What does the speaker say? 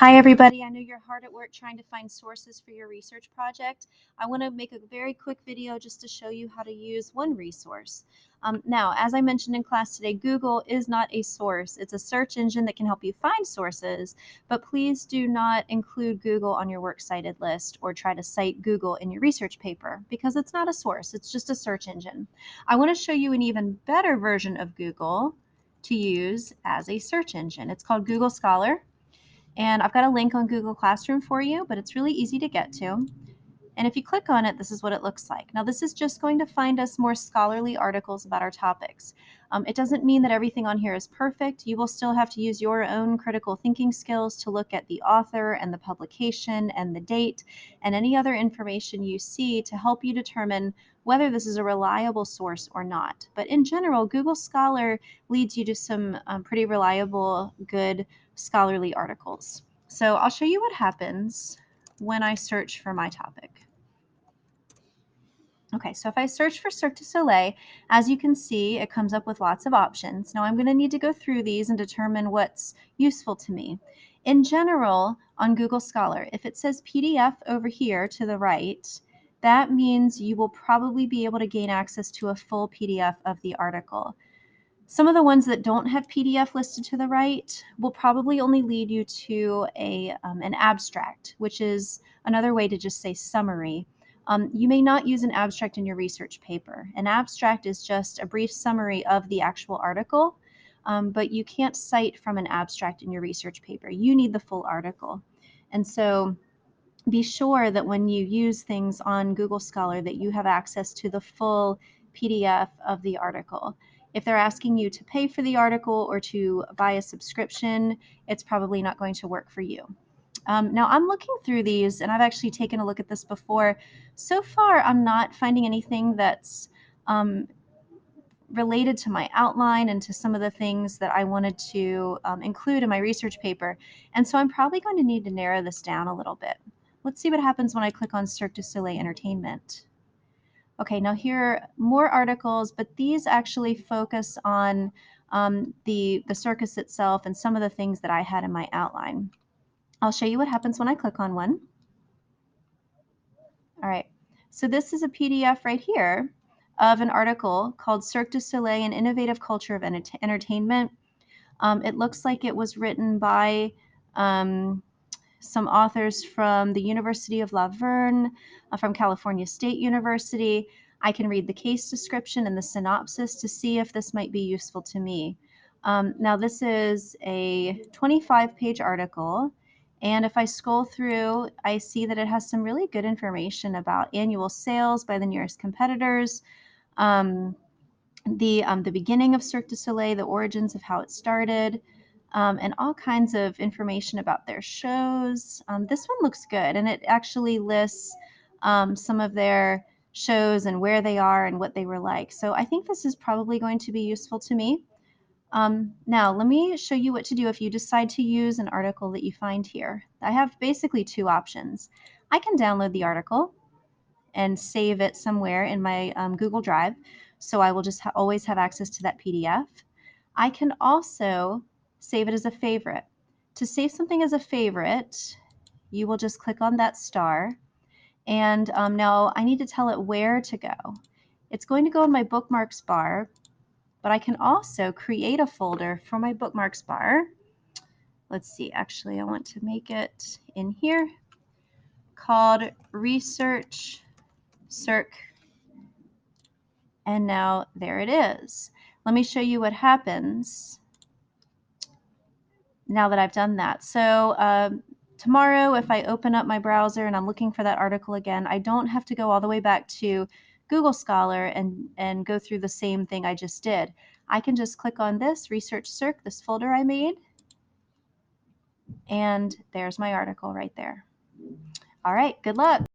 Hi, everybody. I know you're hard at work trying to find sources for your research project. I want to make a very quick video just to show you how to use one resource. Now, as I mentioned in class today, Google is not a source. It's a search engine that can help you find sources, but please do not include Google on your works cited list or try to cite Google in your research paper because it's not a source. It's just a search engine. I want to show you an even better version of Google to use as a search engine. It's called Google Scholar. And I've got a link on Google Classroom for you, but it's really easy to get to. And if you click on it, this is what it looks like. Now, this is just going to find us more scholarly articles about our topics. It doesn't mean that everything on here is perfect. You will still have to use your own critical thinking skills to look at the author and the publication and the date and any other information you see to help you determine whether this is a reliable source or not. But in general, Google Scholar leads you to some pretty reliable, good scholarly articles. So I'll show you what happens when I search for my topic. Okay, so if I search for Cirque du Soleil, as you can see, it comes up with lots of options. Now I'm going to need to go through these and determine what's useful to me. In general, on Google Scholar, if it says PDF over here to the right, that means you will probably be able to gain access to a full PDF of the article. Some of the ones that don't have PDF listed to the right will probably only lead you to an abstract, which is another way to just say summary. You may not use an abstract in your research paper. An abstract is just a brief summary of the actual article, but you can't cite from an abstract in your research paper. You need the full article. And so be sure that when you use things on Google Scholar that you have access to the full PDF of the article. If they're asking you to pay for the article or to buy a subscription, it's probably not going to work for you. Now I'm looking through these and I've actually taken a look at this before. So far, I'm not finding anything that's related to my outline and to some of the things that I wanted to include in my research paper. And so I'm probably going to need to narrow this down a little bit. Let's see what happens when I click on Cirque du Soleil Entertainment. Okay, now here are more articles, but these actually focus on the circus itself and some of the things that I had in my outline. I'll show you what happens when I click on one. All right, so this is a PDF right here of an article called Cirque du Soleil, an Innovative Culture of Entertainment. It looks like it was written by some authors from the University of La Verne, from California State University. I can read the case description and the synopsis to see if this might be useful to me. Now, this is a 25-page article, and if I scroll through, I see that it has some really good information about annual sales by the nearest competitors, um, the beginning of Cirque du Soleil, the origins of how it started, and all kinds of information about their shows. This one looks good, and it actually lists some of their shows and where they are and what they were like. So I think this is probably going to be useful to me. Now, let me show you what to do if you decide to use an article that you find here. I have basically two options. I can download the article and save it somewhere in my Google Drive, so I will just always have access to that PDF. I can also save it as a favorite. To save something as a favorite, you will just click on that star, and now I need to tell it where to go. It's going to go in my bookmarks bar, but I can also create a folder for my bookmarks bar. Let's see, actually I want to make it in here called Research Cirque. And now there it is. Let me show you what happens now that I've done that. So tomorrow, if I open up my browser and I'm looking for that article again, I don't have to go all the way back to Google Scholar and go through the same thing I just did. I can just click on this, Research Cirque, this folder I made, and there's my article right there. All right, good luck.